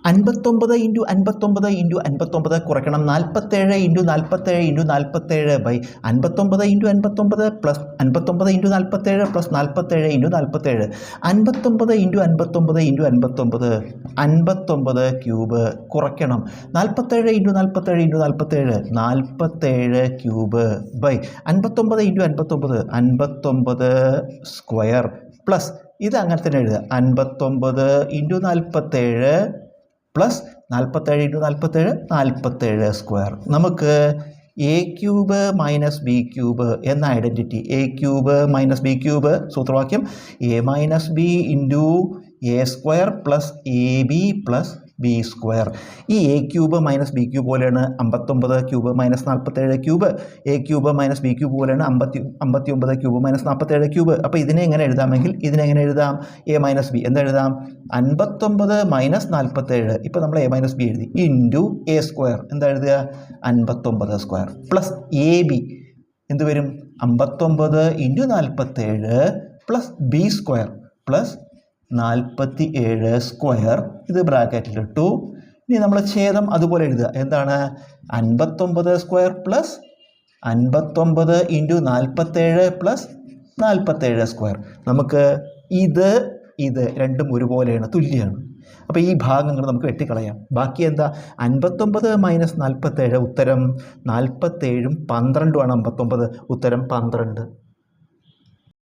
59 into 59 into 59 കുറയ്ക്കണം 47 into 47 into 47 by 59 into 59 plus 59 into 47 plus 47 into 47 59 into 59 into 59 59 cube കുറയ്ക്കണം 47 into 47 into 47 47 cube by 59 into 59 59 square plus ഇത് അങ്ങനെ തന്നെ എഴുതുക 59 into 47 plus 47 into 47 47 square. നമുക്ക് a cube minus b cube എന്ന identity a cube minus b cube സൂത്രവാക്യം A minus b into a square plus a b plus b square. ഈ a cube minus b cube പോലെയാണ് 59 cube minus 47 cube. A cube minus b cube പോലെയാണ് 59 cube minus 47 cube. അപ്പോൾ ഇതിനെ എങ്ങനെ എഴുതാമെങ്കിൽ ഇതിനെങ്ങനെ എഴുതാം? എ മൈനസ് ബി എന്തെഴുതാം? 59 മൈനസ് 47 ഇപ്പോൾ നമ്മൾ എ മൈനസ് ബി എഴുതി ഇൻറ്റു എ സ്ക്വയർ എന്താ എഴുതുക? 59 സ്ക്വയർ പ്ലസ് എ ബി എന്ത് വരും? 59 into 47 plus b square plus 47 square ഇത് ബ്രാക്കറ്റിലിട്ടു. ഇനി നമ്മൾ ഛേദം അതുപോലെ എഴുതുക. എന്താണ്? 59 square plus 59 into 47 plus 47 square. നമുക്ക് ഇത് രണ്ടും ഒരുപോലെയാണ്, തുല്യമാണ്. അപ്പോൾ ഈ ഭാഗങ്ങൾ നമുക്ക് വെട്ടിക്കളയാം. ബാക്കി എന്താ? 59 മൈനസ് 47 ഉത്തരം 47ഉം 12ഉമാണ് 59 ഉത്തരം 12.